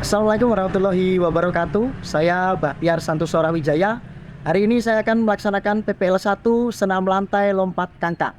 Assalamualaikum warahmatullahi wabarakatuh. Saya Bahtiar Santosa Wijaya. Hari ini saya akan melaksanakan PPL 1 senam lantai lompat kangkang.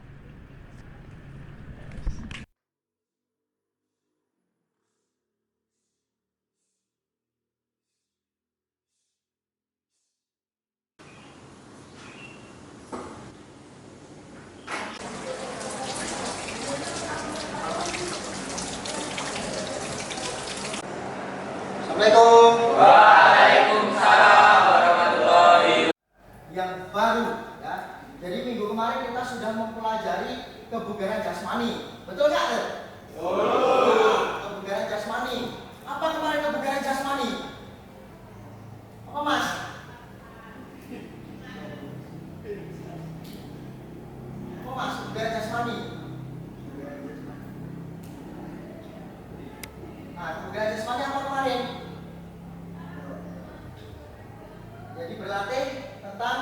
Assalamualaikum. Waalaikumsalam warahmatullahi Yang baru ya. Jadi minggu kemarin kita sudah mempelajari kebugaran jasmani. Betul nggak? Betul. Kebugaran jasmani. Apa kemarin kebugaran jasmani? Apa Mas? Apa Mas? Kebugaran jasmani. Nah, kebugaran jasmani apa kemarin? Jadi berlatih tentang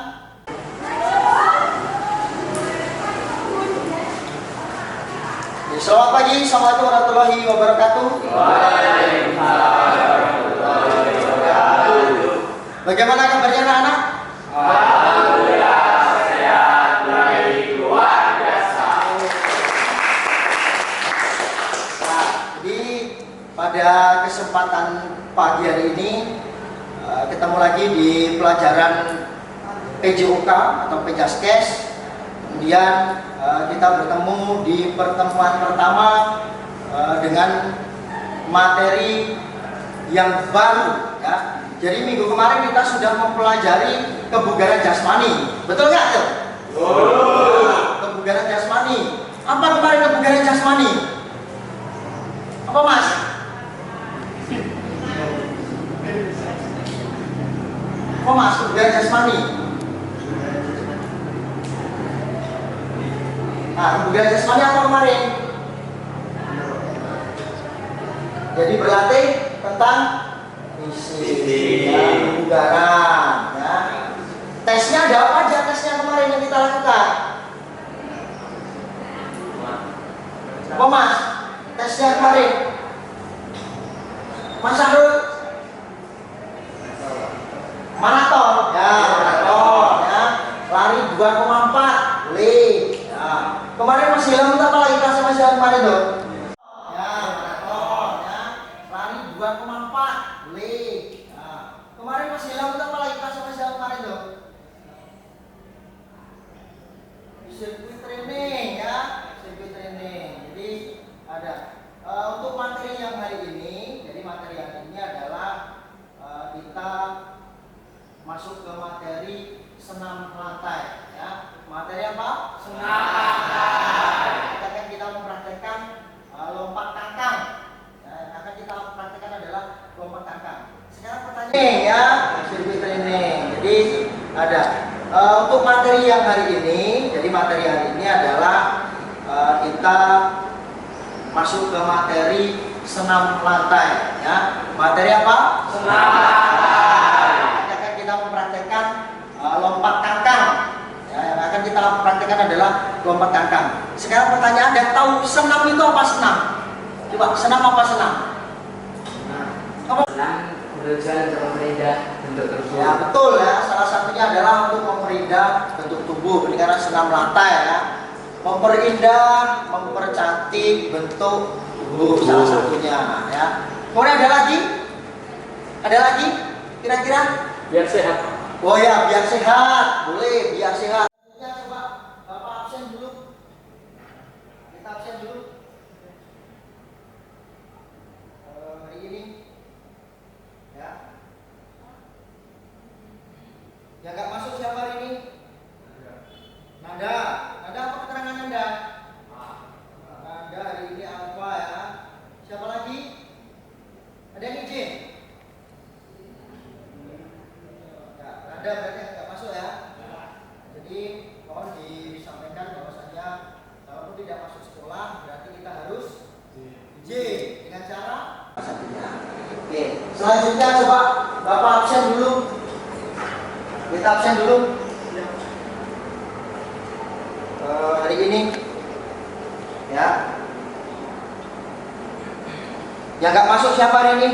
selamat pagi, assalamualaikum warahmatullahi wabarakatuh. Waalaikumsalam warahmatullahi wabarakatuh. Bagaimana kabarnya anak-anak? Alhamdulillah sehat, baik, luar biasa. Nah, jadi pada kesempatan pagi hari ini ketemu lagi di pelajaran PJOK atau Pejaskes. Kemudian kita bertemu di pertemuan pertama dengan materi yang baru ya. Jadi minggu kemarin kita sudah mempelajari kebugaran jasmani. Betul nggak? Betul. Kebugaran jasmani. Apa kemarin kebugaran jasmani? Apa Mas? Apa Mas kebugaran jasmani? Nah, kebugaran jasmani apa kemarin? Jadi berlatih tentang fisik ya, kebugaran ya. Tesnya ada apa aja tesnya kemarin yang kita lakukan? Apa Mas? Tesnya kemarin? Mas Sahrul? Maraton ya, maraton ya. Lari 2,4 boleh. Kemarin masih Ilham apa lagi kelas masih kemarin dong? Ya, maraton ya. Lari 2,4 boleh. Kemarin masih Ilham apa lagi kelas masih kemarin dong? Sirkuit training ya, sirkuit training. Jadi ada untuk materi yang hari ini. Jadi materi yang ini adalah kita masuk ke materi senam lantai ya. Materi apa? Senam lantai. Kita mempraktekkan lompat kangkang. Ya, yang akan kita praktekkan adalah lompat kangkang. Sekarang pertanyaan ya, sirkuit training. Jadi ada untuk materi yang hari ini. Jadi materi hari ini adalah kita masuk ke materi senam lantai ya. Materi apa? Senam lantai. Akan kita mempraktekkan lompat kangkang. Ya, yang akan kita praktekkan adalah lompat kangkang. Sekarang pertanyaan, Anda tahu senam itu apa senam? Coba senam apa senam? Apa? Senam bertujuan untuk memperindah bentuk tubuh. Ya betul ya. Salah satunya adalah untuk memperindah bentuk tubuh. Ini karena senam lantai ya. Memperindah, mempercantik bentuk tubuh salah satunya ya. Kemudian ada lagi? Ada lagi? Kira-kira? Biar sehat. Oh ya, biar sehat. Boleh, biar sehat. Ya, coba Bapak absen dulu. Kita absen dulu. Hari ini ya. Yang nggak masuk siapa hari ini? Nanda. Nanda apa keterangan Nanda? Nanda hari ini apa ya? Siapa lagi? Ada yang izin? Ya, Nanda berarti nggak masuk ya? Jadi mohon disampaikan bahwasanya kalaupun tidak masuk sekolah berarti kita harus izin dengan cara satunya. Oke, selanjutnya coba Bapak absen dulu. Kita absen dulu. Hari ini ya. Yang nggak masuk siapa hari ini?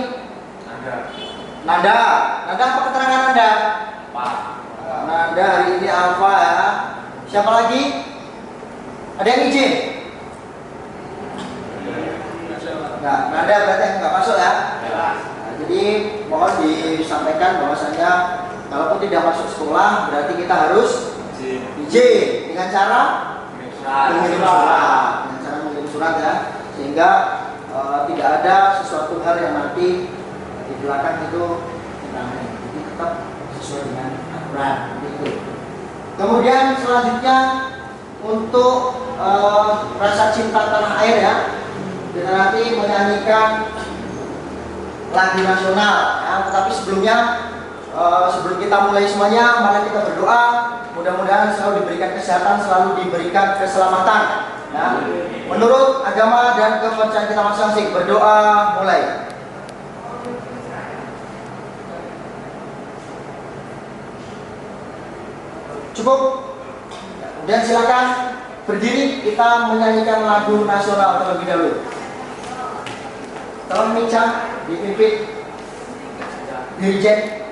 Nada. Nada apa keterangan Anda? Nada hari ini alfa ya. Siapa lagi? Ada yang izin? Enggak, nada berarti enggak masuk ya. Nah, jadi mohon disampaikan bahwasanya kalaupun tidak masuk sekolah berarti kita harus izin dengan cara mengirim surat. Dengan cara mengirim surat ya, sehingga tidak ada sesuatu hal yang nanti di belakang itu jadi tetap sesuai dengan aturan itu. Kemudian selanjutnya untuk rasa cinta tanah air ya, kita nanti menyanyikan lagu nasional ya, tetapi sebelumnya sebelum kita mulai semuanya, mari kita berdoa mudah-mudahan selalu diberikan kesehatan, selalu diberikan keselamatan ya. Menurut agama dan kepercayaan kita masing-masing, berdoa mulai. Cukup? Dan silakan berdiri, kita menyanyikan lagu nasional terlebih dahulu. Tolong Mica dipimpin dirijen.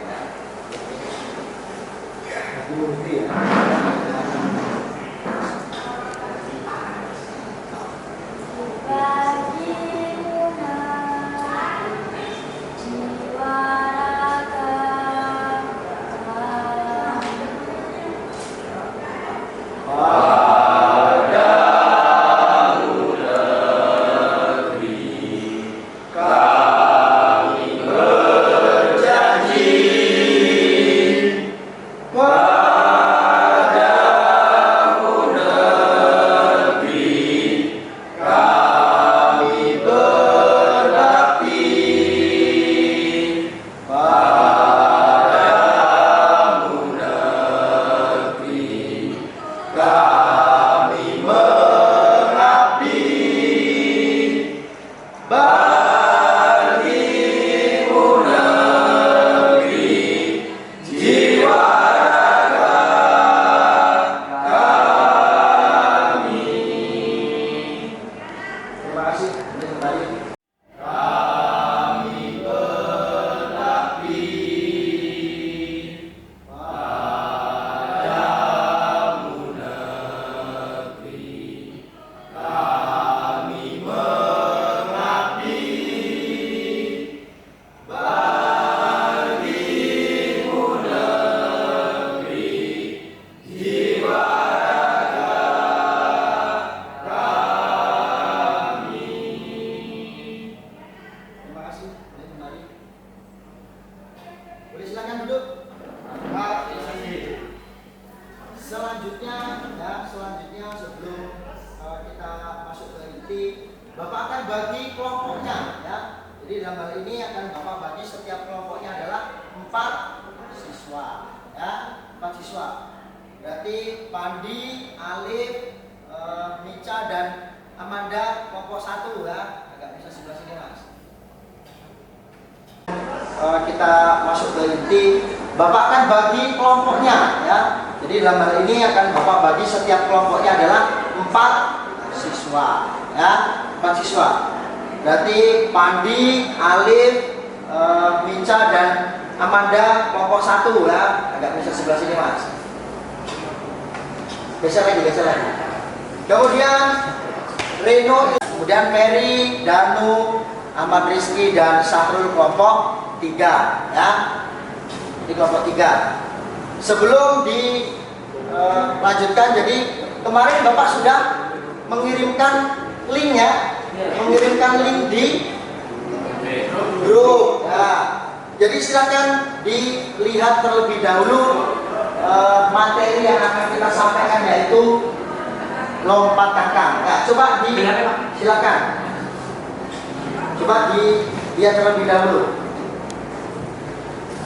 Selanjutnya sebelum kita masuk ke inti, Bapak akan bagi kelompoknya ya. Jadi dalam hal ini akan Bapak bagi setiap kelompoknya adalah 4 siswa ya, 4 siswa. Berarti Pandi, Alif, Mica dan Amanda kelompok 1 ya. Agak bisa sebelah sini Mas. Kita masuk ke inti, Bapak akan bagi kelompoknya ya. Jadi dalam hal ini akan Bapak bagi setiap kelompoknya adalah 4 siswa ya, 4 siswa. Berarti Pandi, Alif, Mica dan Amanda kelompok 1 ya. Agak bisa sebelah sini Mas. Geser lagi. Kemudian Reno, kemudian Ferry, Danu, Ahmad Rizky dan Sahrul kelompok 3 ya. Di kelompok 3. Sebelum dilanjutkan, jadi kemarin Bapak sudah mengirimkan link ya, mengirimkan link di grup ya. Jadi silakan dilihat terlebih dahulu materi yang akan kita sampaikan, yaitu lompat kakak ya. Silakan coba dilihat terlebih dahulu.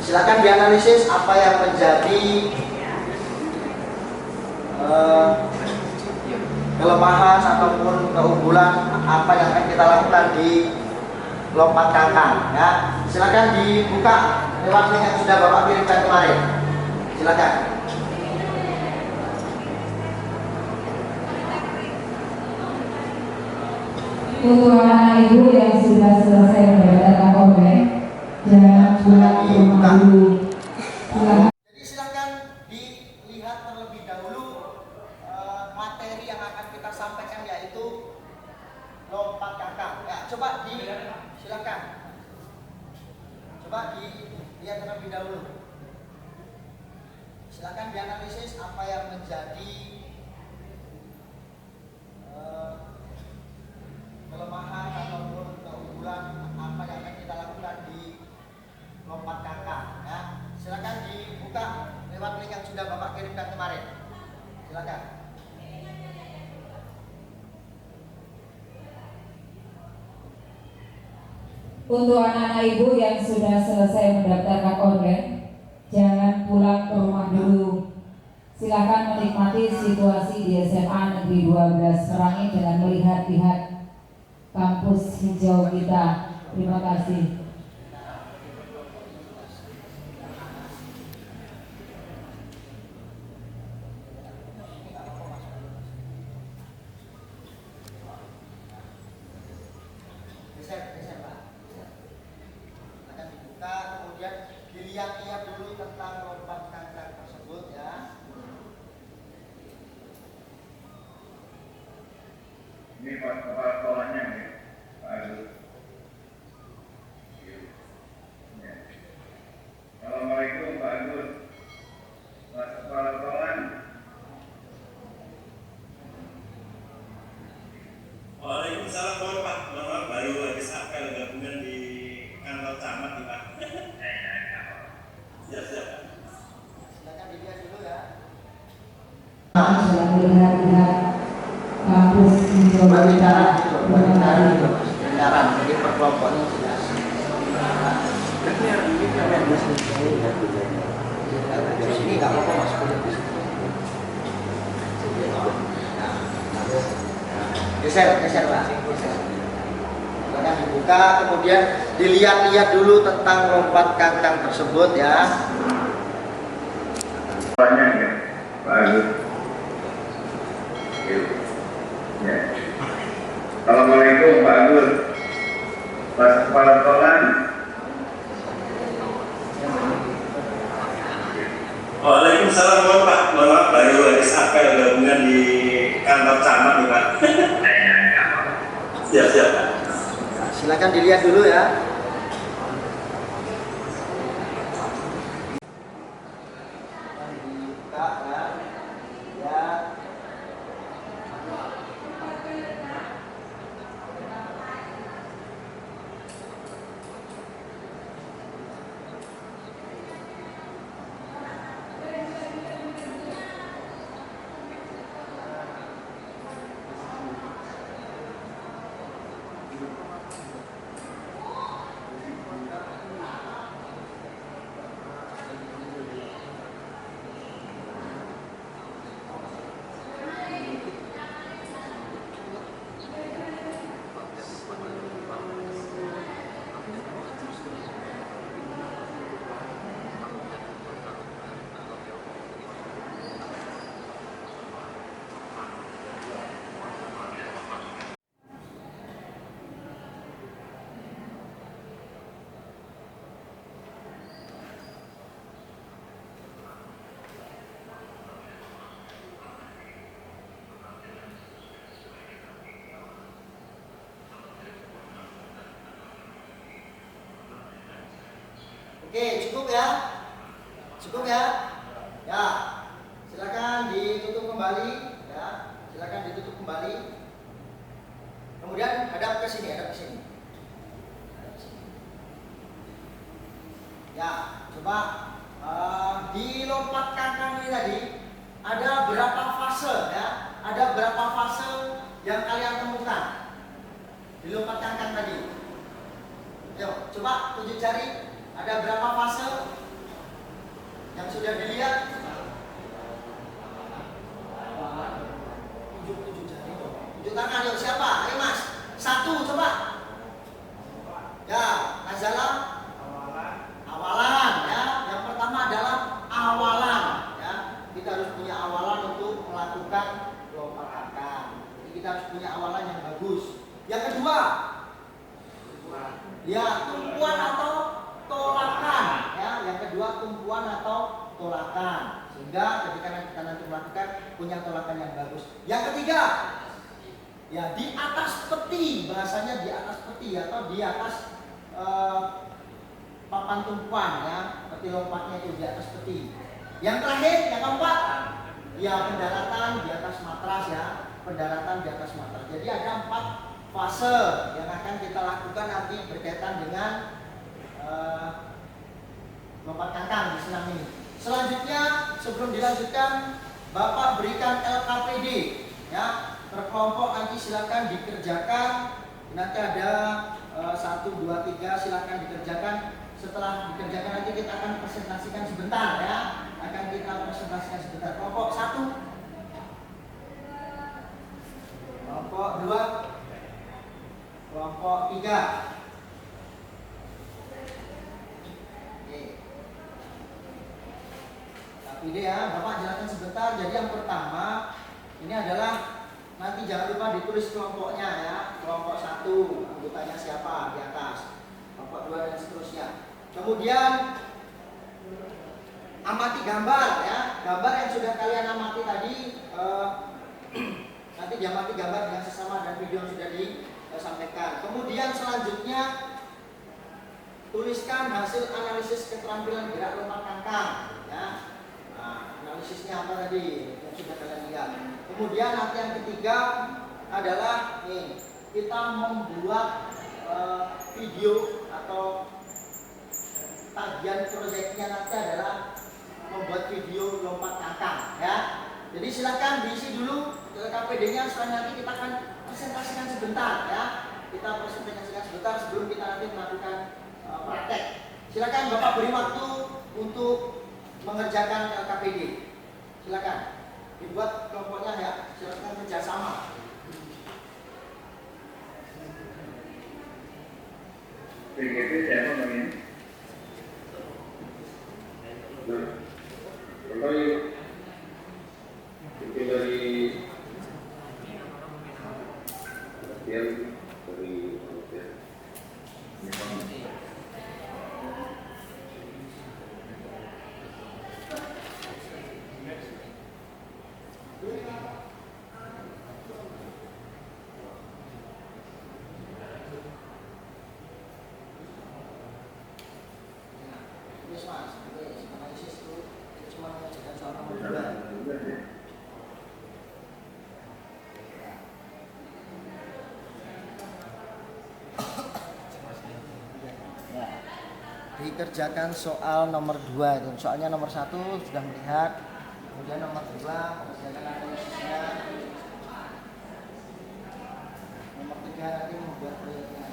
Silakan dianalisis apa yang menjadi kelemahan ataupun keunggulan apa yang akan kita lakukan di lompat kangkang ya. Silakan dibuka lewat link yang sudah Bapak kirimkan kemarin. Silakan. Untuk anak ibu yang sudah selesai belajar KKB, jangan akan kita sampaikan yaitu lompat kakak. Ya, coba silakan. Coba dilihat terlebih dahulu. Silakan dianalisis apa yang menjadi kelemahan ataupun keunggulan apa yang akan kita lakukan di lompat kakak. Ya, silakan dibuka lewat link yang sudah Bapak kirimkan kemarin. Silakan. Untuk anak-anak ibu yang sudah selesai mendaftarkan online, jangan pulang ke rumah dulu. Silakan menikmati situasi di SMA Negeri 12 Merangin dengan melihat-lihat kampus hijau kita. Terima kasih. Geser Pak. Akan dibuka, kemudian dilihat-lihat dulu tentang lompat kakak tersebut ya. Ini Pak Kepala Sekolahnya nih, Pak Agus. Ya. Assalamualaikum Pak Agus. Pak Kepala Sekolah. Waalaikumsalam Pak. Bapak baru habis apel gabungan di kantor camat nih Pak. Siap. Silakan dilihat dulu ya. Sudah melihat-lihat kampus hijau kita. Kendaraan jadi per kelompoknya jelas. Di sini nggak apa-apa masuk ke sini. Geser Pak. Silakan dibuka, kemudian dilihat-lihat dulu tentang lompat kangkang tersebut ya. Sekolahnya ya, Pak Agus. Ya. Assalamualaikum Pak Agus. Pak Kepala Sekolah. Waalaikumsalam Pak. Bapak baru habis apel gabungan di kantor camat nih Pak. Siap Pak. Silakan dilihat dulu ya. Dibuka ya. Ya. Oke, cukup ya? Cukup ya? Ya, silakan ditutup kembali. Ya, silakan ditutup kembali. Kemudian hadap ke sini, Ya, coba di lompat kangkang ini tadi ada berapa fase ya? Ada berapa fase yang kalian temukan di lompat kangkang tadi? Yuk, coba tunjuk jari. Ada berapa fase yang sudah dilihat? Tunjuk jari dong. Tunjuk tangan yuk, siapa? Ayo Mas. Satu coba. Ya, Nazalah. Awalan ya. Yang pertama adalah awalan ya. Kita harus punya awalan untuk melakukan lompat kangkang. Jadi kita harus punya awalan yang bagus. Yang kedua, ya tumpuan atau tolakan ya. Yang kedua tumpuan atau tolakan. sehingga ketika kita nanti melakukan punya tolakan yang bagus. Yang ketiga, ya di atas peti, bahasanya di atas peti atau di atas papan tumpuan ya, peti lompatnya itu di atas peti. Yang terakhir, yang keempat, ya pendaratan di atas matras ya, pendaratan di atas matras. Jadi ada 4 fase yang akan kita lakukan nanti berkaitan dengan lompat kangkang di senam ini. Selanjutnya, sebelum dilanjutkan, Bapak berikan LKPD ya, berkelompok nanti silakan dikerjakan. Nanti ada 1, 2, 3 silakan dikerjakan. Setelah dikerjakan nanti kita akan presentasikan sebentar ya. Akan kita presentasikan sebentar. Kelompok 1, kelompok 2, kelompok 3. Oke. Tapi deh ya, Bapak jelaskan sebentar. Jadi yang pertama ini adalah nanti jangan lupa ditulis kelompoknya ya. Kelompok 1 anggotanya siapa di atas, kelompok 2 dan seterusnya. Kemudian amati gambar ya, gambar yang sudah kalian amati tadi nanti diamati gambar dengan sesama dan video yang sudah disampaikan. Kemudian selanjutnya tuliskan hasil analisis keterampilan gerak lompat kangkang ya. Nah, analisisnya apa tadi yang sudah kalian lihat. Kemudian nanti yang ketiga adalah nih, kita membuat video atau tagihan proyeknya nanti adalah membuat video lompat kangkang ya. Jadi silakan diisi dulu KPD-nya, setelah nanti kita akan presentasikan sebentar ya. Kita presentasikan sebentar sebelum kita nanti melakukan praktek. Silakan Bapak beri waktu untuk mengerjakan KPD. Silakan dibuat kelompoknya ya. Silakan kerjasama. PGP siapa namanya? Nah, kalau itu dari latihan dari dikerjakan soal nomor 2 itu. Soalnya nomor 1 sudah melihat, kemudian nomor 2 mengerjakan analisisnya, nomor 3 nanti membuat proyeknya.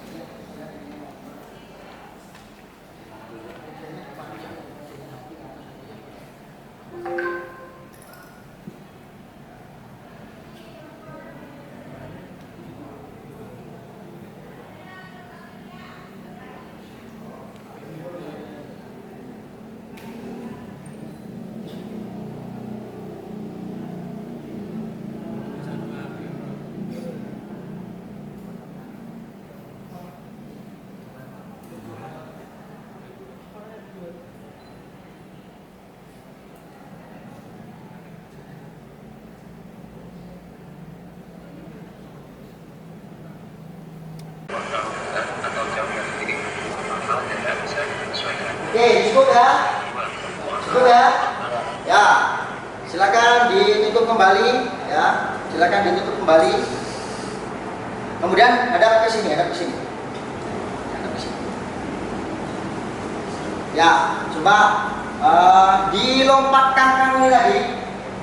Oke, cukup ya? Cukup ya? Ya, silakan ditutup kembali ya. Silakan ditutup kembali. Kemudian hadap ke sini, hadap ke sini. Hadap ke sini. Ya, coba di lompat kangkang ini tadi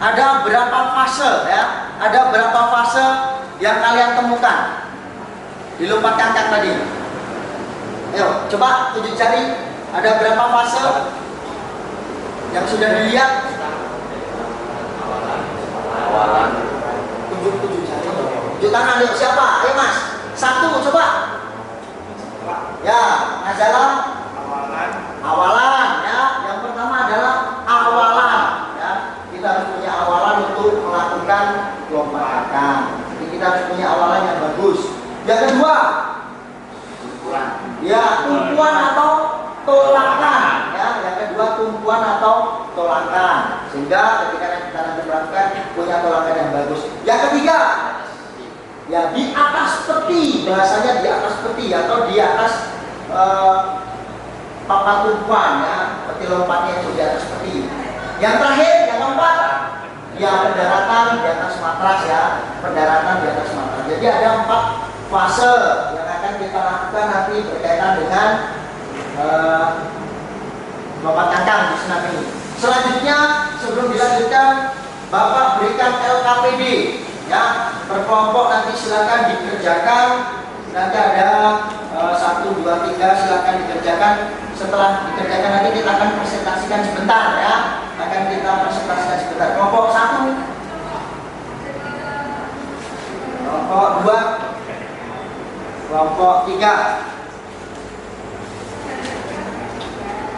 ada berapa fase ya? Ada berapa fase yang kalian temukan di lompat kangkang tadi? Ayo, coba tunjuk jari. Ada berapa fase yang sudah dilihat? Awalan. Tunjuk jari. Tunjuk tangan. Ayo siapa? Ayo Mas. 1 coba. Ya, adalah awalan ya. Yang pertama adalah awalan ya. Kita harus punya awalan untuk melakukan lompat kangkang. Jadi kita harus punya awalan yang bagus. Yang kedua, ya tumpuan atau tolakan ya. Yang kedua kedua tumpuan atau tolakan, sehingga ketika kita nanti melakukan punya tolakan yang bagus. Yang ketiga, ya di atas peti, bahasanya di atas peti atau di atas papan tumpuan, ya peti lompatnya itu di atas peti. Yang terakhir, yang keempat, ya pendaratan di atas matras, ya pendaratan di atas matras. Jadi ada 4 fase yang akan kita lakukan nanti berkaitan dengan lompat kangkang di senam ini. Selanjutnya, sebelum dilanjutkan, Bapak berikan LKPD, ya per kelompok nanti silakan dikerjakan. Nanti ada 1, 2, 3 silakan dikerjakan. Setelah dikerjakan nanti kita akan presentasikan sebentar, ya akan kita presentasikan sebentar. Kelompok 1, kelompok 2, kelompok 3.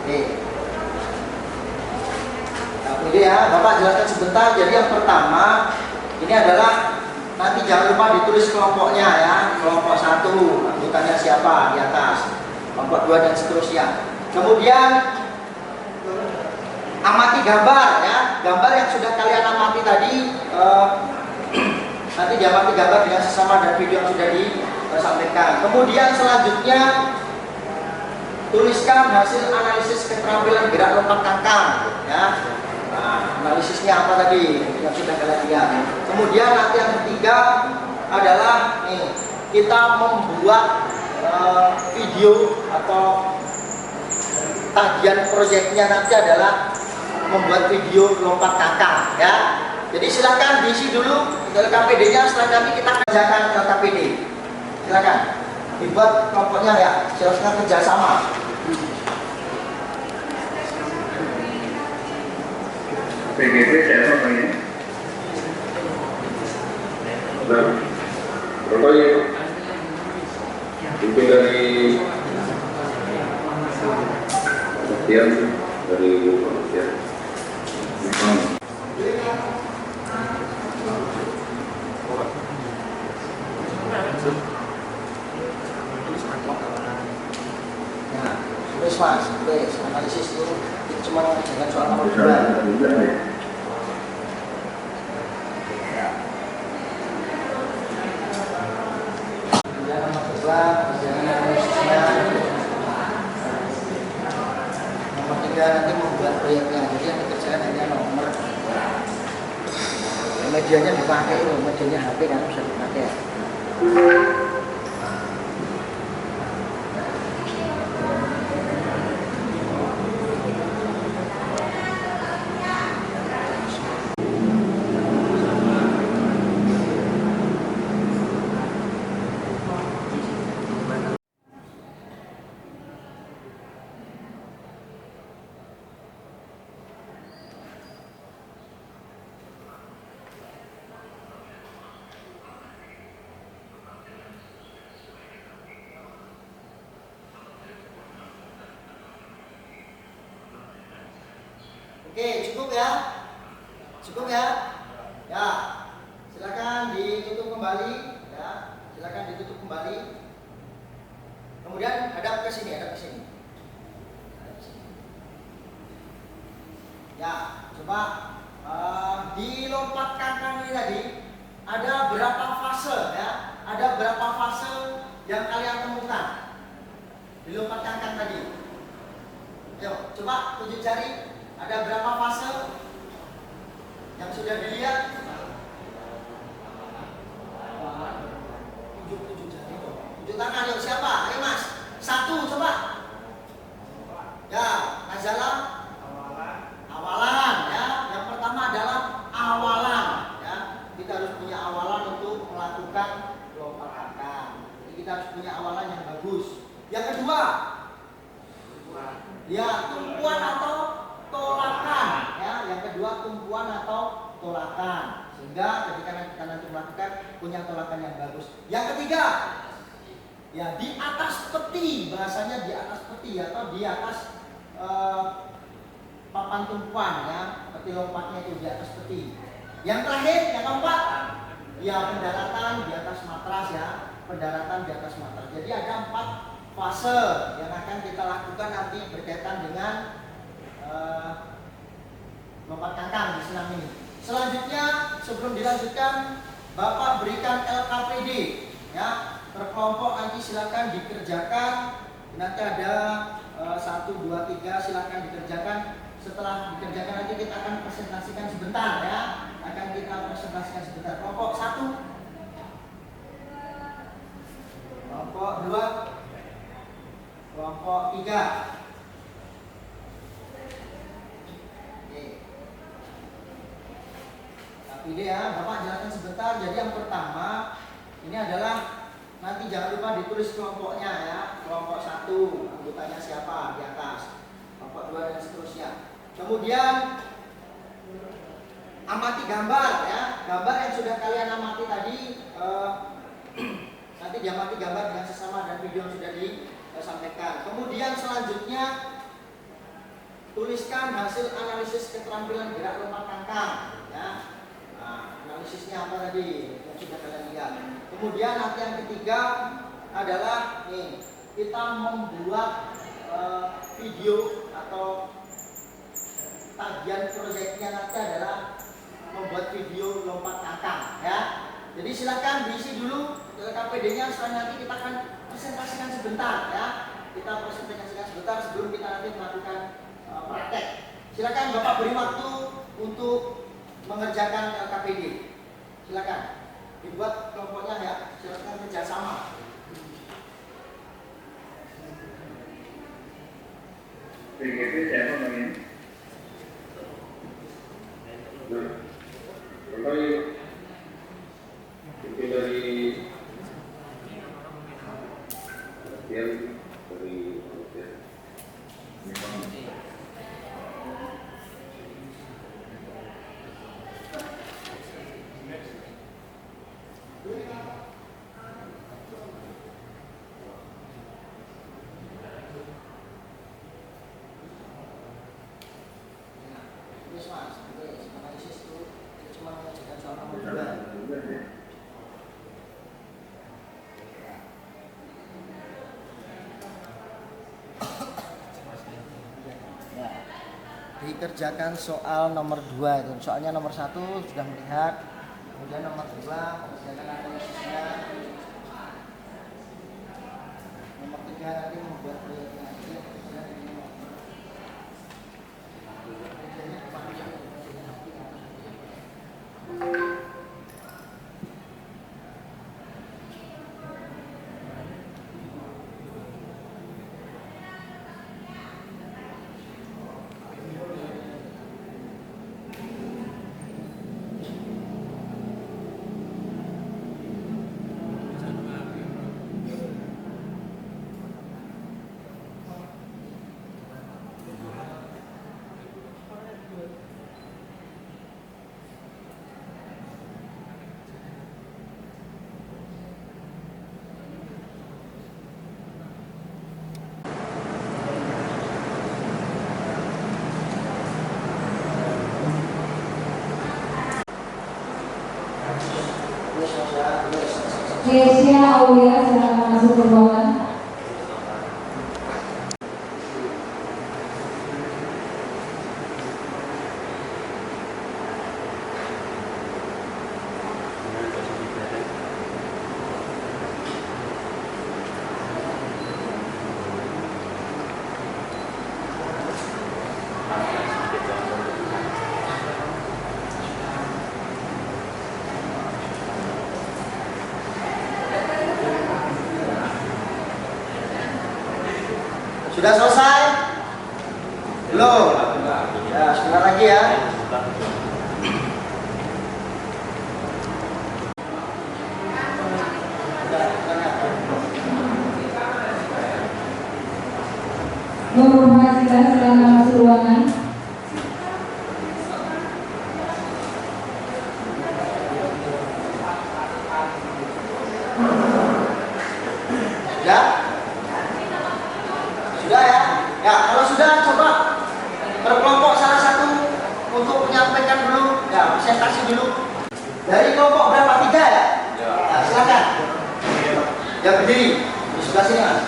Oke. Nah, ini ya, Bapak jelaskan sebentar. Jadi yang pertama ini adalah nanti jangan lupa ditulis kelompoknya, ya. Kelompok 1 anggotanya siapa di atas, kelompok 2 dan seterusnya. Kemudian amati gambar, ya, gambar yang sudah kalian amati tadi. Nanti diamati gambar dengan sesama dan video yang sudah disampaikan. Kemudian selanjutnya tuliskan hasil analisis keterampilan gerak lompat kangkang, ya. Nah, analisisnya apa tadi yang sudah kalian lihat. Kemudian nanti yang ketiga adalah nih, kita membuat video atau tagihan proyeknya nanti adalah membuat video lompat kangkang, ya. Jadi silakan diisi dulu LKPD-nya, setelah nanti kita kerjakan LKPD. Silakan dibuat kelompoknya, ya. Silakan kerjasama. PGP siapa Pak ini? Contohnya mungkin dari kemudian dari kemudian Nah, tulis mas, tulis analisis itu cuma jangan soal nomor 2. Nomor 3 nanti membuat proyeknya, jadi yang dikerjakan hanya nomor. Medianya dipakai loh, medianya HP kan bisa dipakai. Oke, cukup ya? Cukup ya? Ya, silakan ditutup kembali, ya. Silakan ditutup kembali. Kemudian hadap ke sini, hadap ke sini. Ya, coba di lompat kangkang ini tadi ada berapa fase, ya? Ada berapa fase yang kalian temukan di lompat kangkang tadi? Ayo, coba tunjuk jari. Ada berapa fase yang sudah dilihat? Tunjuk jari. Tunjuk tangan, yuk siapa? Ayo mas. 1 coba. Ya, Nazalah. Awalan, ya. Yang pertama adalah awalan, ya. Kita harus punya awalan untuk melakukan lompat kangkang. Jadi kita harus punya awalan yang bagus. Yang kedua, ya tumpuan atau tolakan, ya. Yang kedua tumpuan atau tolakan, sehingga ketika kita nanti melakukan punya tolakan yang bagus. Yang ketiga, ya di atas peti, bahasanya di atas peti atau di atas papan tumpuan, ya peti lompatnya itu di atas peti. Yang terakhir, yang keempat, ya pendaratan di atas matras, ya pendaratan di atas matras. Jadi ada 4 fase yang akan kita lakukan nanti berkaitan dengan lompat kangkang di senam ini. Selanjutnya sebelum dilanjutkan, Bapak berikan LKPD ya, per kelompok nanti silakan dikerjakan. Nanti ada 1, 2, 3 silakan dikerjakan. Setelah dikerjakan nanti kita akan presentasikan sebentar ya. Akan kita presentasikan sebentar. Kelompok 1, kelompok 2, kelompok 3. Oke. Tapi ya, Bapak jelaskan sebentar. Jadi yang pertama ini adalah nanti jangan lupa ditulis kelompoknya ya. Kelompok 1 anggotanya siapa di atas, kelompok 2 dan seterusnya. Kemudian amati gambar ya, gambar yang sudah kalian amati tadi nanti diamati gambar dengan sesama dan video yang sudah disampaikan. Kemudian selanjutnya tuliskan hasil analisis keterampilan gerak lompat kangkang ya. Nah, analisisnya apa tadi yang sudah kalian lihat. Kemudian nanti yang ketiga adalah nih, kita membuat video atau tagihan proyeknya nanti adalah membuat video lompat kangkang ya. Jadi silakan diisi dulu KPD-nya, setelah nanti kita akan presentasikan sebentar ya. Kita presentasikan sebentar sebelum kita nanti melakukan praktek. Silakan Bapak beri waktu untuk mengerjakan KPD. Silakan dibuat kelompoknya ya. Silakan kerjasama. PGP siapa namanya? Bapak itu dari Dikerjakan soal nomor 2 itu. Soalnya nomor 1 sudah melihat, kemudian nomor 2 mengerjakan analisisnya, nomor 3 nanti membuat proyeknya. Kesia Aulia silakan masuk ke ruangan. Sudah selesai? Belum? Ya, sebentar lagi ya. Nur Hasita silakan masuk ruangan. Ya? Sudah ya? Ya, kalau sudah coba berkelompok salah satu untuk menyampaikan dulu, ya presentasi dulu. Dari kelompok berapa? 3 ya? Ya, silakan. Ya berdiri di sebelah sini mas.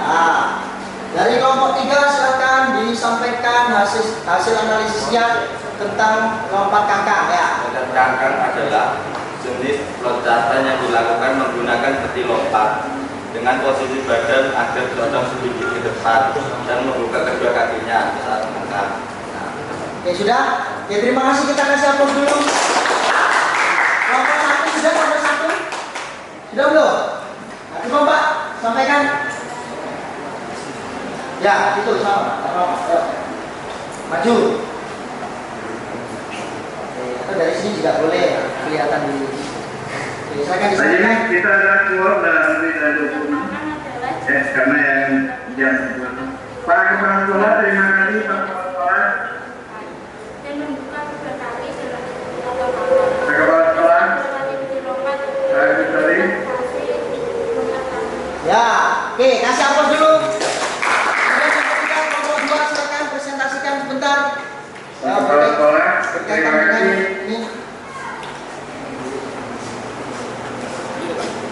Nah, dari kelompok 3 silakan di disampaikan hasil analisisnya tentang lompat kangkang ya. Lompat kangkang adalah jenis loncatan yang dilakukan menggunakan peti lompat dengan posisi badan agar condong sedikit ke depan dan membuka kedua kakinya saat mengangkat. Oke sudah. Oke terima kasih, kita kasih aplaus dulu. Lompat satu sudah, lompat satu sudah belum? Nah, coba Mbak sampaikan. Ya itu sama. Ayo. Maju. Atau dari sini juga boleh kelihatan di. Oke, silakan Nah, disampaikan. ini kita akan keluar dari dokumen. Karena yang Pak Kepala Sekolah, terima kasih Pak Kepala Sekolah. Dan membuka kedua kaki dalam Pak Kepala Sekolah, Pak Kepala. Ya, oke, kasih aplaus dulu. Kemudian yang ketiga, kelompok 2 silakan presentasikan sebentar. Pak Kepala Sekolah, Berkaitan terima dengan kasih. ini.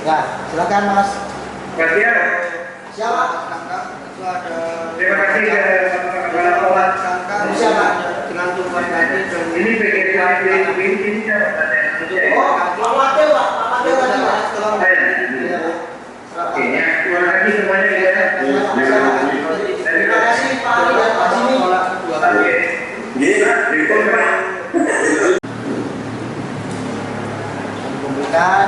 Ya, silakan Mas. Bagian. Siapa? Terima kasih dari Pak Kepala Sekolah. Dari siapa? Ini bagian ini siapa? Oh, Pak Mateo, Pak. Pak Mateo tadi, Pak. Saya. Oke, ya. Terima kasih semuanya ya. Terima kasih Pak Ali dan Pak Jimmy. Oke. Iya, berikut Pak. Kumpulkan.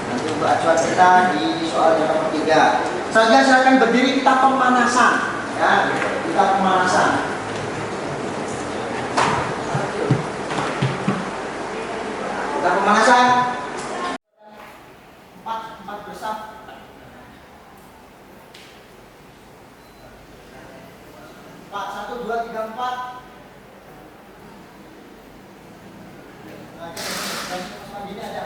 Nanti untuk acuan kita di soal yang nomor 3. Selanjutnya silakan berdiri, kita pemanasan. Ya, kita pemanasan. Kita pemanasan. 4 bersab. 4, 1, 2, 3, 4. Nah, ini ada.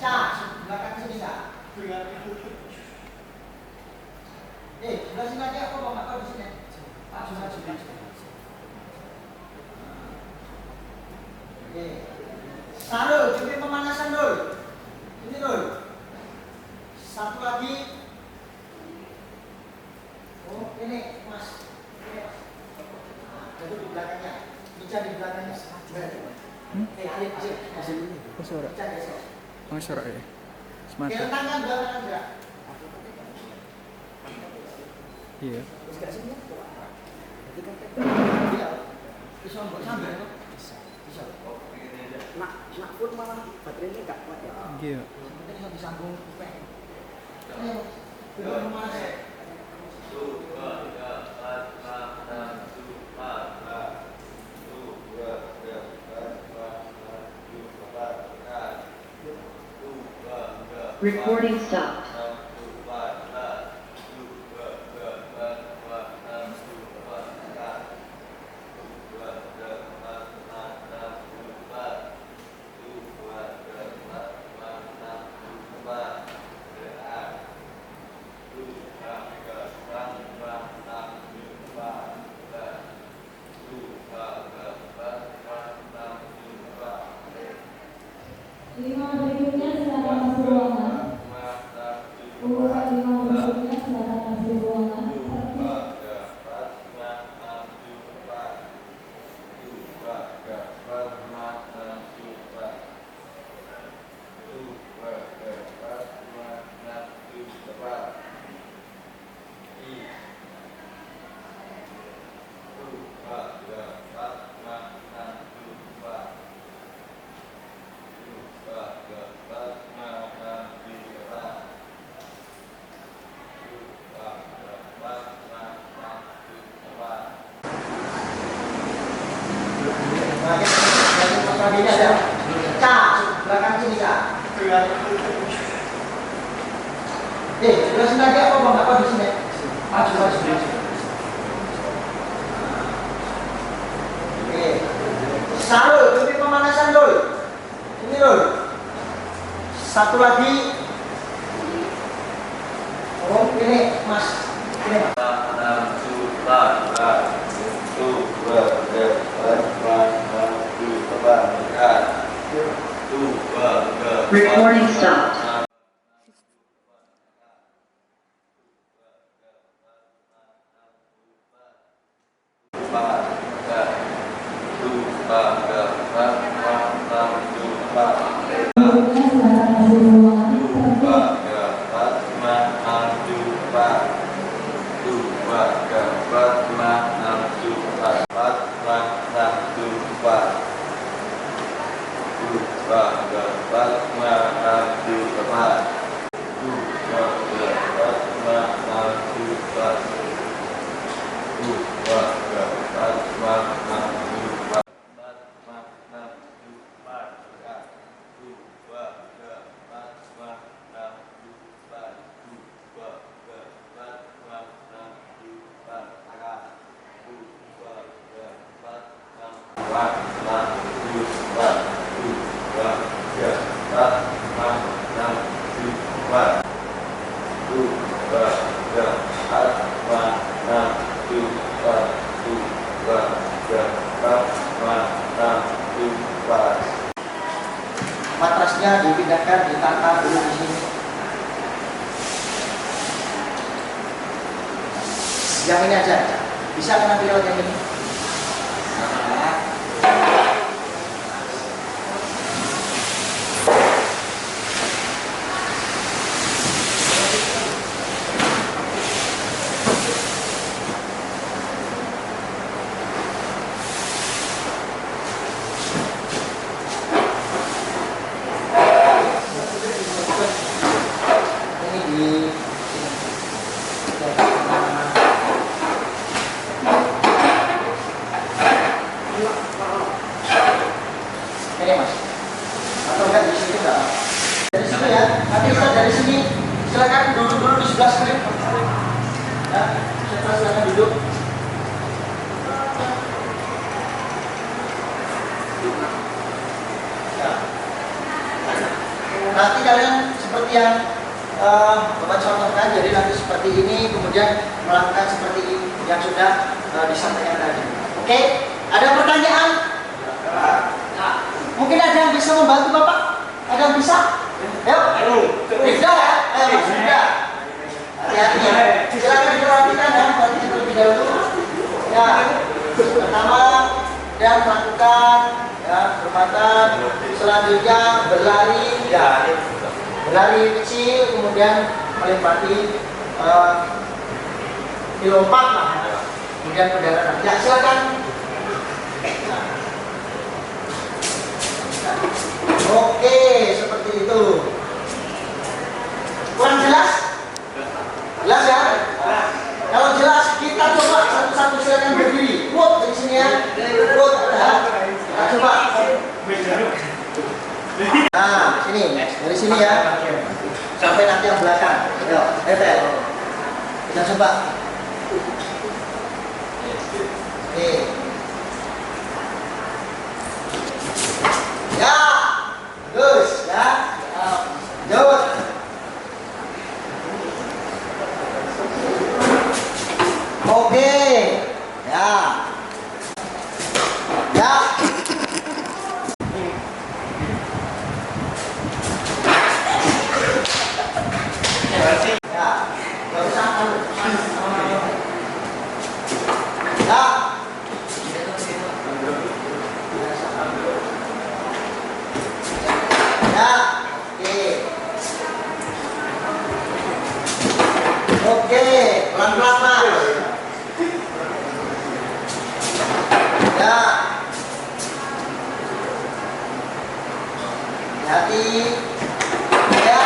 Ca, belakang sini Ca. Sebelah sini aja, aku mau di sini. Maju. Oke. Sarul, coba pemanasan dulu. Ini dulu. Satu lagi. Oh, ini Mas. Ini Mas. Jadi di belakangnya. Bica di belakangnya. Alif. Bica geser. Masyarakat ya. Oke, tangan dua tangan gerak. Iya. Iya. Bisa mbok sambil. Bisa. Nak pun malah baterainya enggak kuat ya. Iya. Sebenarnya bisa disambung kuping. Ayo. Belum masuk. Recording stopped. Lima berikutnya silakan masuk ruangan. Urutan 5 berikutnya silakan masuk ruangan. Ini ada. Ca, belakang sini Ca. Sebelah sini aja, apa bang? Apa di sini? Maju. Oke. Sarul, coba pemanasan dulu. Ini dulu. Satu lagi. Oh, ini Mas. Ini Mas. Recording stopped. maju depan. Matrasnya dipindahkan, ditata dulu di sini. Yang ini aja, bisa kena pilot yang ini. Ini mas, atau enggak di sini enggak? Dari sini ya, nanti kita dari sini silakan duduk dulu di sebelah sini. Ya, silakan duduk. Ya. Nanti kalian seperti yang Bapak contohkan, jadi nanti seperti ini, kemudian melakukan seperti ini yang sudah disampaikan tadi. Oke, ada pertanyaan? Mungkin ada yang bisa membantu Bapak? Ada yang bisa? Ayo, tidak ya? Ayo, sudah. Hati-hati ya. Silakan diperhatikan ya, berarti terlebih dahulu. Ya, pertama dan melakukan ya perempatan, selanjutnya berlari, ya, berlari kecil, kemudian melempari dilompat lah, kemudian pendaratan. Ya, silakan. Oke, seperti itu. Kurang jelas? Jelas ya? Kalau jelas, kita coba satu-satu, silakan berdiri. Quote di sini ya. Quote ya. Kita coba. Nah, sini, dari sini ya. Sampai nanti yang belakang. Ayo, Evel. Kita coba. Oke. Ya. Bagus ya. Jawab. Oke. Ya. Ya. Ya. Gak usah kan. Ya. Ya, oke, pelan-pelan mas. Ya, hati, ya,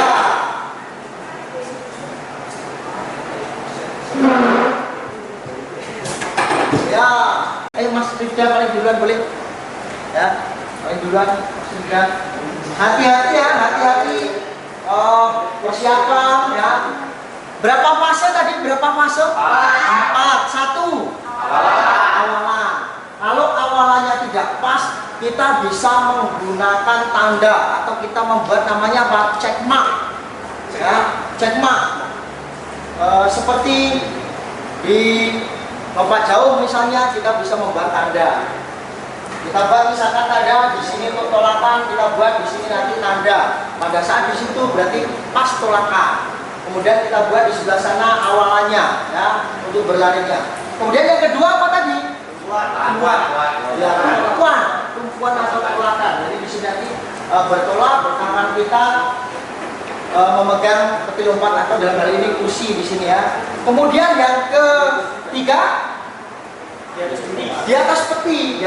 ya. Ayo mas Rifda paling duluan boleh? Ya, paling duluan mas Rifda. Hati-hati ya, hati-hati. Persiapan ya. Berapa fase tadi? Berapa fase? 4. 1. Awalan. Kalau awalannya tidak pas, kita bisa menggunakan tanda atau kita membuat namanya apa? Check mark. Ya, check mark. Seperti di lompat jauh misalnya, kita bisa membuat tanda. Kita buat misalkan tanda di sini untuk tolakan, kita buat di sini nanti tanda. Pada saat di situ berarti pas tolakan. Kemudian kita buat di sebelah sana awalannya, ya, untuk berlarinya. Kemudian yang kedua apa tadi? Ya, tumpuan atau tolakan. Jadi di sini nanti bertolak, tangan kita memegang peti lompat atau dalam hal ini kursi di sini ya. Kemudian yang ketiga Di atas peti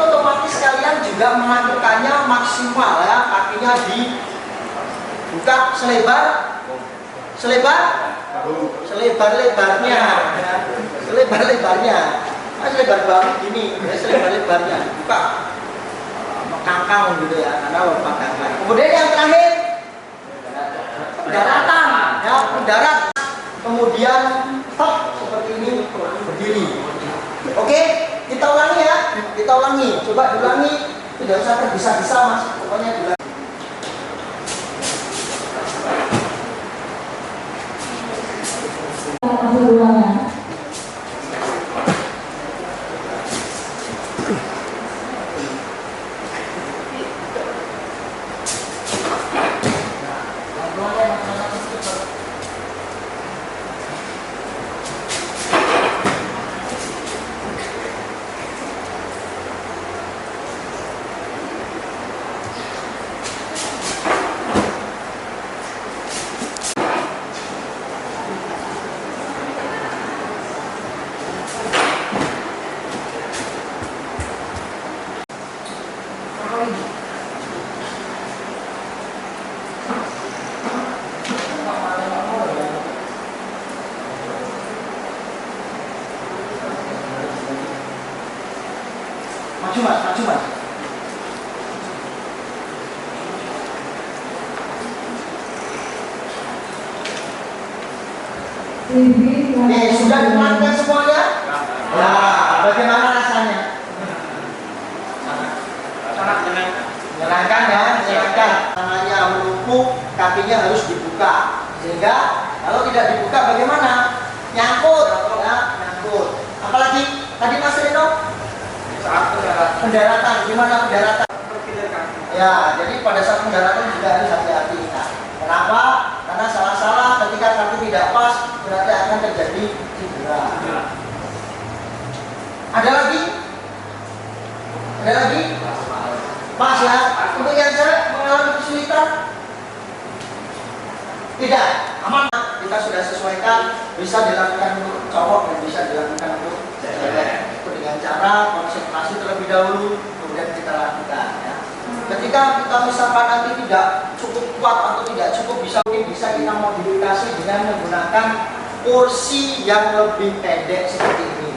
otomatis kalian juga melakukannya maksimal ya, kakinya dibuka selebar-lebarnya, selebar banget gini, ya, selebar-lebarnya, buka kangkang gitu ya, karena lompat kangkang. Kemudian yang terakhir pendaratan, ya mendarat, kemudian stop seperti ini berdiri. Oke, kita ulangi ya, coba diulangi, tidak usah tergesa-gesa mas, pokoknya diulangi. Maju mas. Sudah dipelankan semuanya? Nah, bagaimana rasanya? Sangat Menyenangkan ya, menyenangkan. Tangannya menumpuk, kakinya harus dibuka. Sehingga kalau tidak dibuka bagaimana? Nyangkut, ya, nyangkut. Apalagi tadi Mas Rino? Pendaratan, gimana pendaratan? Ya, jadi pada saat pendaratan juga harus hati-hati. Nah, kenapa? Karena salah-salah ketika kaki tidak pas berarti akan terjadi cedera. Ada lagi? Mas ya, untuk yang cewek mengalami kesulitan? Tidak, aman. Kita sudah sesuaikan, bisa dilakukan untuk cowok dan bisa dilakukan untuk cewek. Itu dengan cara konsentrasi terlebih dahulu, kemudian kita lakukan ya. Ketika kita misalkan nanti tidak cukup kuat atau tidak cukup bisa kita modifikasi dengan menggunakan kursi yang lebih pendek seperti ini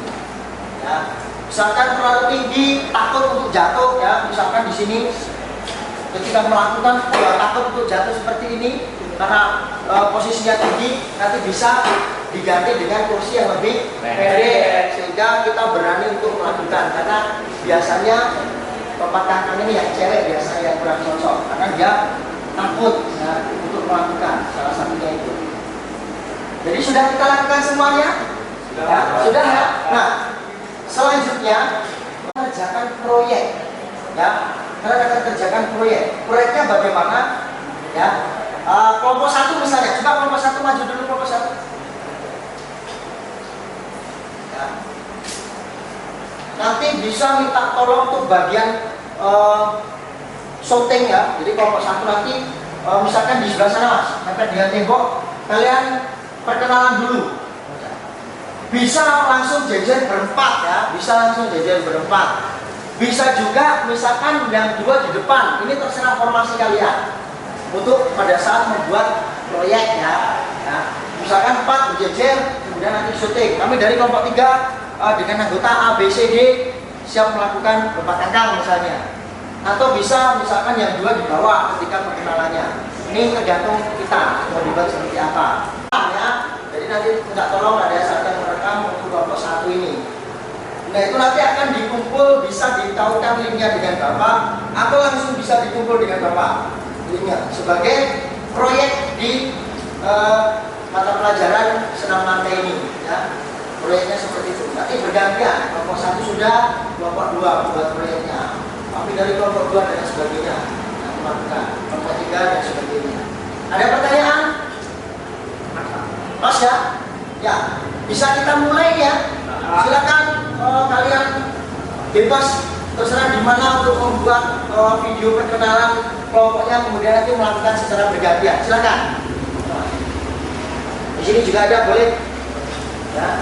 ya. Misalkan terlalu tinggi takut untuk jatuh ya, misalkan di sini ketika melakukan takut untuk jatuh seperti ini karena posisinya tinggi, nanti bisa diganti dengan kursi yang lebih pendek sehingga kita berani untuk melakukan. Karena biasanya tempat kangkang ini yang cewek biasanya yang kurang cocok karena dia takut ya, untuk melakukan, salah satunya itu. Jadi sudah kita lakukan semuanya? Sudah ya. Nah, selanjutnya kerjakan proyek ya. Kita akan kerjakan proyeknya bagaimana ya. Kelompok 1 misalnya, coba kelompok 1 maju dulu, kelompok 1 ya. Nanti bisa minta tolong untuk bagian shooting ya. Jadi kelompok 1 nanti misalkan di sebelah sana mas, mepet dengan tembok, kalian perkenalan dulu. Bisa langsung jajan berempat ya, bisa juga misalkan yang 2 di depan, ini terserah formasi kalian untuk pada saat membuat proyek ya. Misalkan 4 berjejer, kemudian nanti syuting. Kami dari kelompok 3 dengan anggota A, B, C, D siap melakukan lompat kangkang misalnya. Atau bisa misalkan yang 2 di bawah ketika perkenalannya. Ini tergantung kita mau dibuat seperti apa ya. Jadi nanti minta tolong ada saat yang merekam untuk kelompok 1 ini. Nah itu nanti akan dikumpul, bisa ditahukan linknya dengan Bapak atau langsung bisa dikumpul dengan Bapak linknya sebagai proyek di mata pelajaran senam lantai ini ya. Proyeknya seperti itu, nanti bergantian, kelompok 1 sudah, kelompok 2 membuat proyeknya, tapi dari kelompok 2 dan sebagainya yang melakukan, kelompok 3 dan sebagainya. Ada pertanyaan? Mas ya? Ya, bisa kita mulai ya. Silakan kalian bebas terserah di mana untuk membuat video perkenalan kelompoknya, kemudian nanti melakukan secara bergantian. Silakan. Di sini juga ada, boleh. Ya.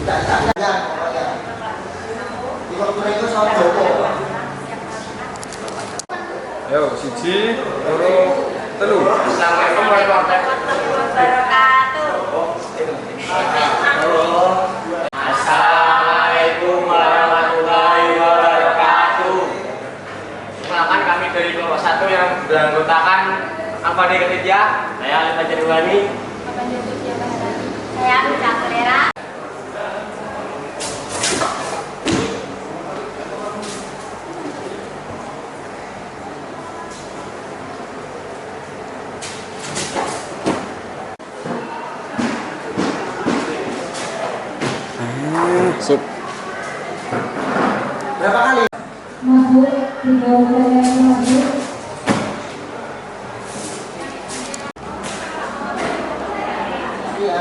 Jangan pokoknya. Di waktu itu soal Joko. Ayo, siji, loro, telu. Assalamualaikum warahmatullahi wabarakatuh. Assalamualaikum warahmatullahi wabarakatuh. Perkenalkan kami dari kelompok 1 yang beranggotakan Ampade Ketiga. Saya Alif Jadwani. Saya Amina Kulera. Sip. Berapa kali? Maju, 3 yang maju. Iya.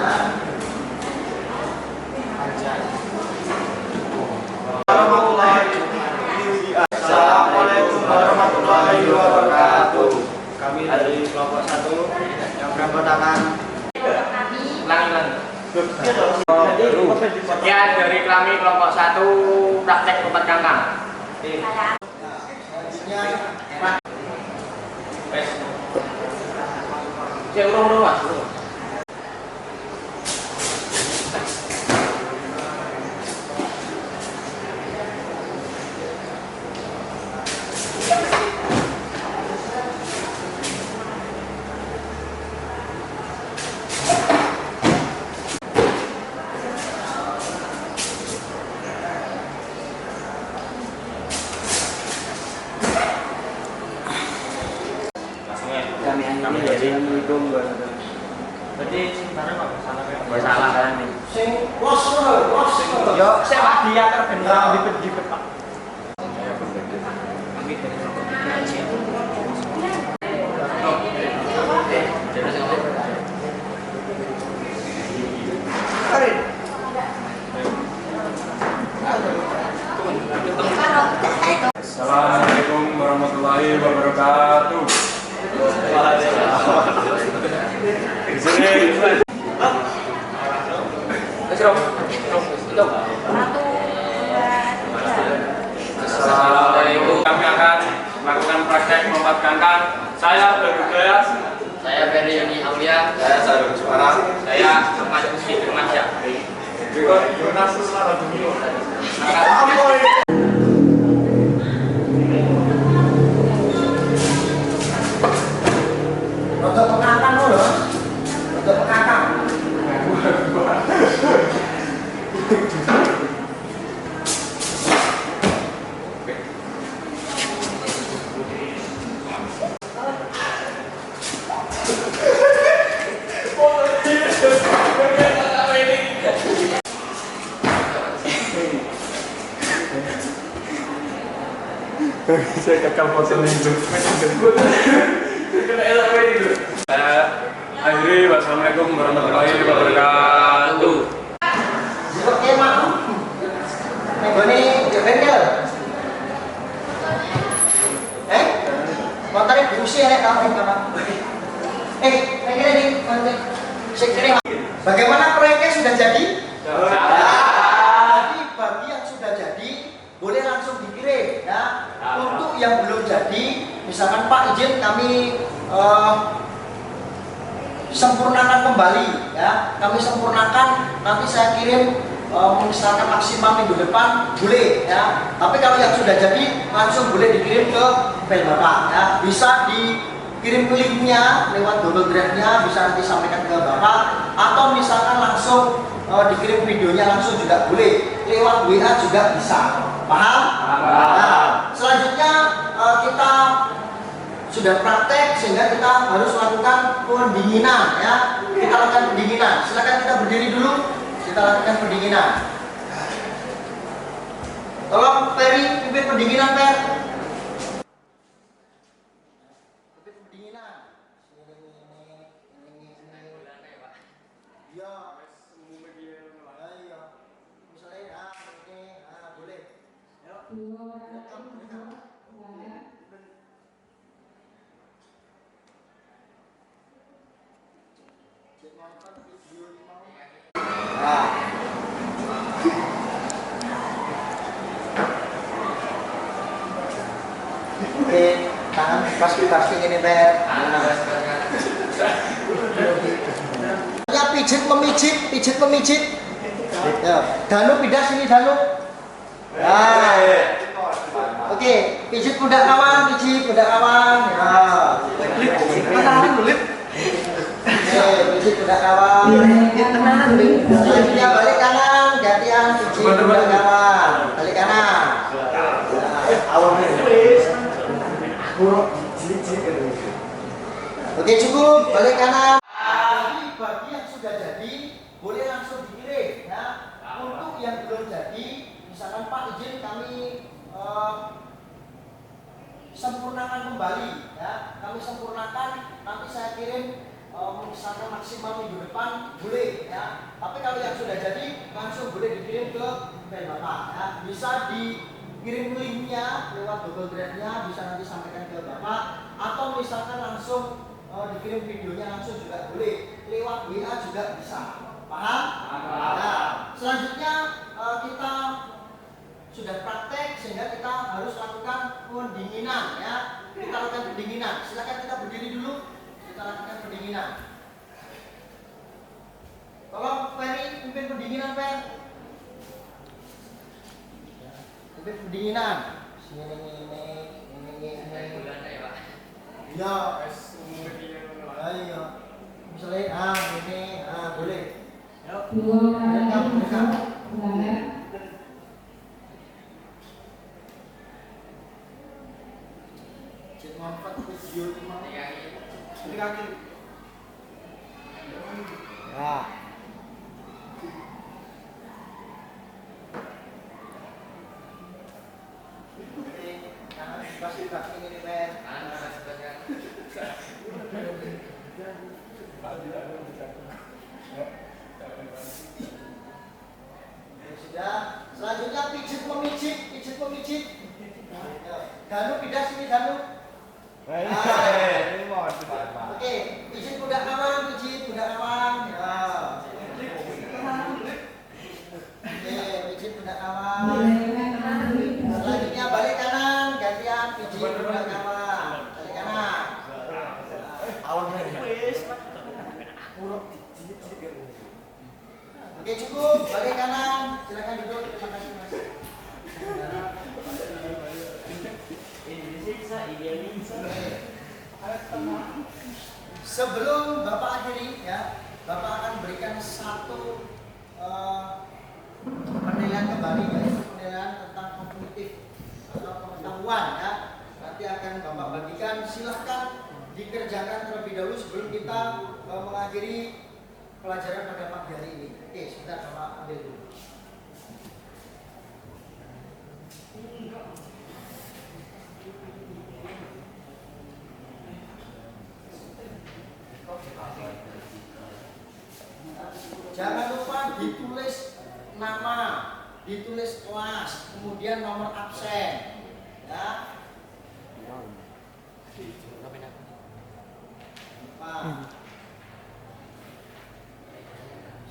Assalamualaikum warahmatullahi wabarakatuh. Kami dari kelompok 1 yang beranggotakan Sekian dari kami kelompok 1 praktek lompat kangkang. Selanjutnya Saya urung Mas. kami dari mendukung berarti bareng apa Salah kan nih. sing los. yo sepak dia terbenam di Pak. Assalamualaikum warahmatullahi wabarakatuh. Di sini. Assalamualaikum. Kami akan melakukan praktek lompat kangkang. Saya bertugas. Saya Ferry Yoni Aulia. Saya Sarung Suara. Saya Ahmad Husni Firmansyah. Untuk pengangkang dulu. Untuk pengangkang. Saya kakak foto itu. Akhiri, wassalamualaikum warahmatullahi wabarakatuh. Oke, Mak. Ini di bengkel. Motornya busi ya, tahu Pak. Ini sekiranya bagaimana proyeknya sudah jadi? Jadi bagi yang sudah jadi boleh langsung dikirim ya. Untuk yang belum jadi, misalkan Pak izin kami sempurnakan kembali ya. Kami sempurnakan, nanti saya kirim misalkan maksimal minggu depan boleh ya. Tapi kalau yang sudah jadi langsung boleh dikirim ke mail Bapak ya. Bisa dikirim linknya lewat Google Drive-nya, bisa nanti sampaikan ke Bapak, atau misalkan langsung dikirim videonya langsung juga boleh, lewat WA juga bisa. Paham? Nah, selanjutnya kita sudah praktek sehingga kita harus lakukan pendinginan ya. Kita lakukan pendinginan. Silakan kita berdiri dulu. Kita lakukan pendinginan. Tolong Ferry pimpin pendinginan, Fer. Pimpin pendinginan. Ya. Ayo. Misalnya ini boleh. Nah, Oke, tangan pasti ini Per. Ya pijit memijit. Ya, Danu pindah sini Danu. Nah. Oke, pijit pundak kawan. Ya. Oke, pijit pundak kawan. Selanjutnya balik kanan, gantian pijit pundak kawan. Balik kanan. Oke, cukup, balik kanan. Bagi yang sudah jadi boleh langsung dikirim ya. Untuk yang belum jadi, misalkan Pak izin kami sempurnakan kembali ya. Kami sempurnakan, nanti saya kirim misalkan maksimal minggu depan boleh ya. Tapi kalau yang sudah jadi langsung boleh dikirim ke email Bapak ya. Bisa dikirim linknya lewat Google Drive-nya, bisa nanti sampaikan ke Bapak, atau misalkan langsung dikirim videonya langsung juga boleh, lewat WA juga bisa. Paham? Nah, selanjutnya kita sudah praktek sehingga kita harus lakukan pendinginan ya. Kita lakukan pendinginan. Silakan kita berdiri dulu. Kita lakukan pendinginan. Tolong Ferry pimpin pendinginan Per. Pimpin pendinginan. Ini. Ya. Ayo. Misalnya ini boleh. Rekam. Cek manfaat video ini kaki. Ya. Pasti kaki ini Per. Sudah. Selanjutnya pijit memijit. Danu pindah sini Danu. Oke, pijit pundak kawan. Ya. Oke, pijit pundak kawan. Selanjutnya balik kanan, gantian pijit pundak kawan. Balik kanan. Oke, cukup. Balik kanan. Silakan duduk. Terima kasih Mas. Sebelum Bapak akhiri ya, Bapak akan berikan satu penilaian kembali, yaitu penilaian tentang kognitif atau pengetahuan ya. Nanti akan Bapak bagikan, silahkan dikerjakan terlebih dahulu sebelum kita mengakhiri pelajaran pada pagi hari ini. Oke, sebentar Bapak ambil dulu. Jangan lupa ditulis nama, ditulis kelas, kemudian nomor absen, ya.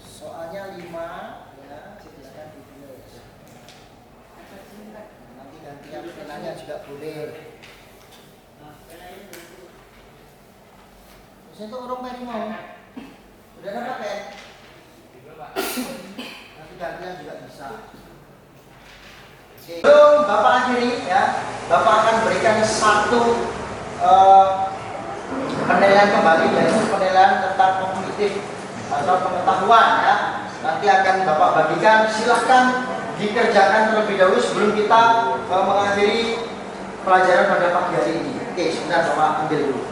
Soalnya 5, ya, silakan ditulis. Nanti gantian penanya juga boleh. Terus itu urung Peri mau. Udah dapat ya? Nanti gantian juga bisa. Sebelum Bapak akhiri ya, Bapak akan berikan satu penilaian kembali, yaitu penilaian tentang kognitif atau pengetahuan ya. Nanti akan Bapak bagikan, silahkan dikerjakan terlebih dahulu sebelum kita mengakhiri pelajaran pada pagi hari ini. Oke, sebentar Bapak ambil dulu.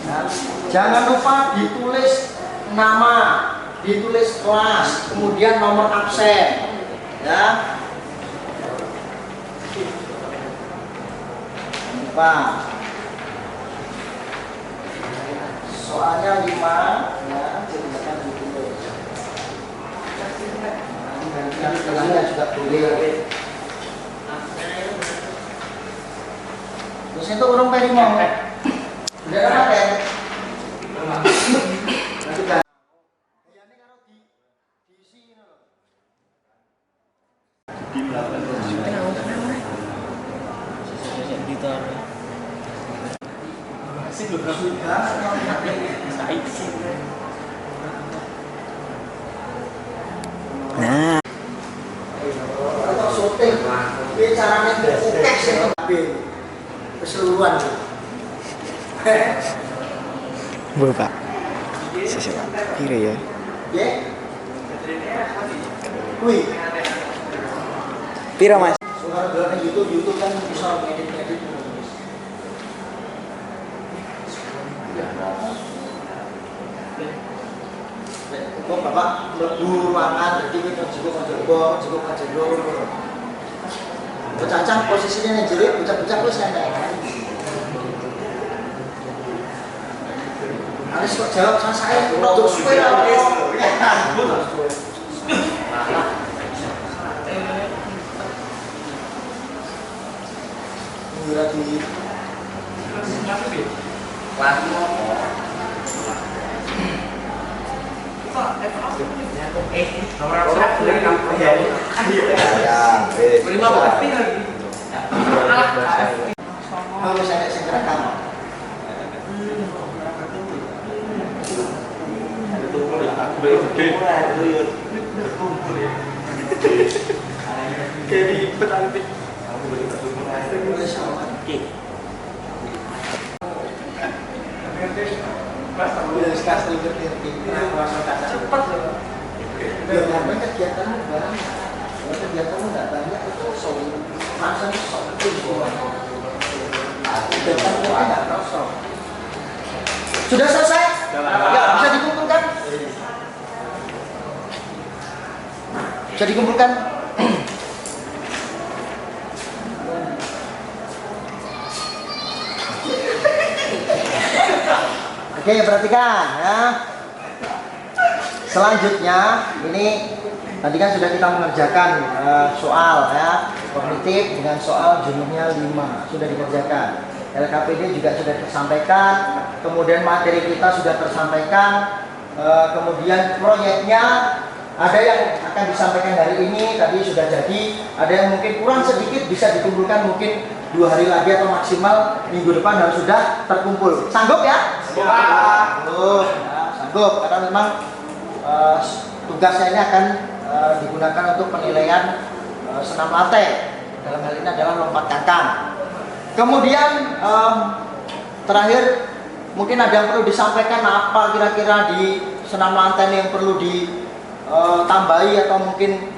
Nah, jangan lupa ditulis nama, ditulis kelas, kemudian nomor absen, ya. Lupa. Soalnya 5, ya, silakan ditulis. Gantian setelahnya juga boleh. Terus itu urung Peri mau. Udah dapat ya? Nah. Atau syuting, bicaranya kukes yang keseluruhan. Bapak, sisi Pak, kiri ya. Ya. Wih. Pira Mas? Sekarang dalam YouTube kan bisa ngedit. Kok Bapak mlebu ruangan jadi kita cukup kajero. Bocah posisinya yang jerit, bocah wis nyantai. Harus kok jawab sama saya, untuk suwe lah. Harus ada segera kamu. Cepat loh. Biar kegiatan barang, kegiatan nggak banyak itu rasanya sudah selesai? Ya, bisa dikumpulkan? Bisa dikumpulkan? Oke, perhatikan ya. Selanjutnya ini tadi kan sudah kita mengerjakan soal ya kognitif dengan soal jumlahnya 5 sudah dikerjakan. LKPD juga sudah tersampaikan, kemudian materi kita sudah tersampaikan, kemudian proyeknya ada yang akan disampaikan hari ini tadi sudah jadi, ada yang mungkin kurang sedikit bisa dikumpulkan mungkin 2 hari lagi atau maksimal minggu depan harus sudah terkumpul. Sanggup ya? Sanggup karena memang tugasnya ini akan digunakan untuk penilaian senam lantai. Dalam hal ini adalah lompat kangkang. Kemudian terakhir mungkin ada yang perlu disampaikan apa kira-kira di senam lantai yang perlu ditambahi atau mungkin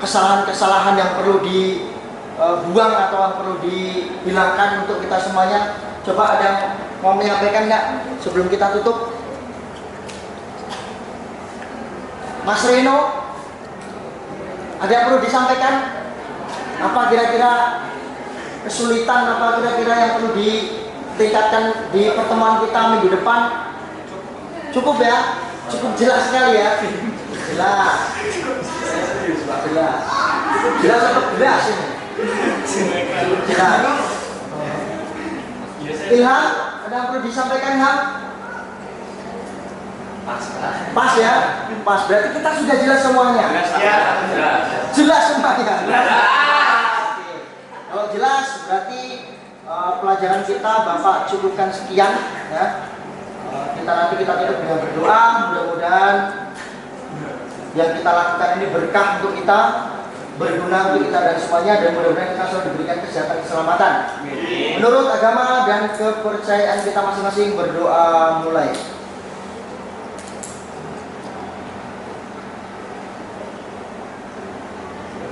kesalahan-kesalahan yang perlu dibuang atau yang perlu dihilangkan untuk kita semuanya. Coba ada yang mau menyampaikan nggak sebelum kita tutup? Mas Reno, ada yang perlu disampaikan? Apa kira-kira kesulitan, apa kira-kira yang perlu ditingkatkan di pertemuan kita minggu depan? Cukup ya? Cukup jelas sekali ya? Jelas. Jelas atau jelas ini? Jelas. Ilham, ada yang perlu disampaikan Ilham? Pas ya? Pas, berarti kita sudah jelas semuanya? Jelas semuanya? Kalau jelas berarti pelajaran kita Bapak cukupkan sekian ya. Nanti kita tutup dengan berdoa, mudah-mudahan yang kita lakukan ini berkah untuk kita, berguna untuk kita dan semuanya, dan mudah-mudahan kita selalu diberikan kesehatan keselamatan. Menurut agama dan kepercayaan kita masing-masing, berdoa mulai.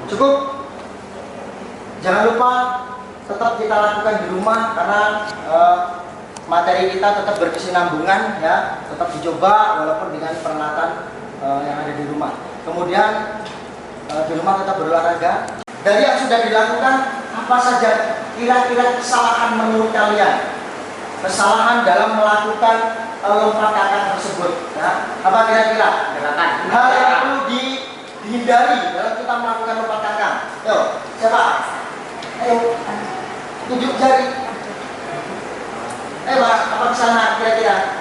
Cukup. Jangan lupa tetap kita lakukan di rumah karena materi kita tetap berkesinambungan ya, tetap dicoba walaupun dengan peralatan yang ada di rumah. Kemudian di rumah tetap berolahraga. Dari yang sudah dilakukan, apa saja kira-kira kesalahan menurut kalian? Kesalahan dalam melakukan lompat kangkang tersebut ya. Apa kira-kira? Hal yang perlu dihindari dalam kita melakukan lompat kangkang. Yo, siapa? Ayo, tunjuk jari. Mas, apa kesalahan kira-kira?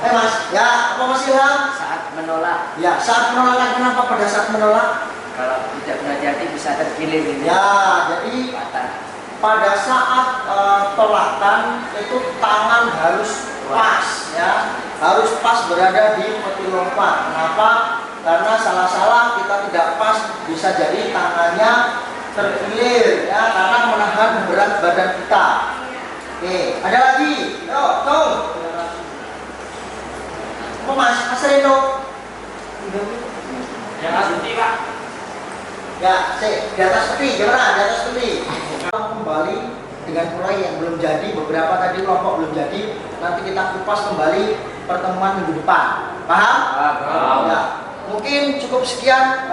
Mas, ya, apa Mas Ilham? Saat menolak. Ya, saat menolak. Kenapa pada saat menolak? Kalau tidak berhati-hati bisa tergilir ini. Ya, jadi patah. pada saat tolakan itu tangan harus pas ya, harus pas berada di peti lompat. Kenapa? Karena salah-salah kita tidak pas bisa jadi tangannya terkilir ya, karena menahan berat badan kita. Oke, ada lagi. Yuk, tuh. Mas Reno. Yang asli Pak. Ya, di atas peti, gimana? Di atas peti. Kembali dengan mulai yang belum jadi, beberapa tadi kelompok belum jadi, nanti kita kupas kembali pertemuan minggu depan. Paham? Paham. Ya. Mungkin cukup sekian.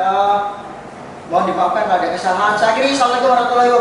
Mohon dimaafkan kalau ada kesalahan. Saya kira Assalamualaikum warahmatullahi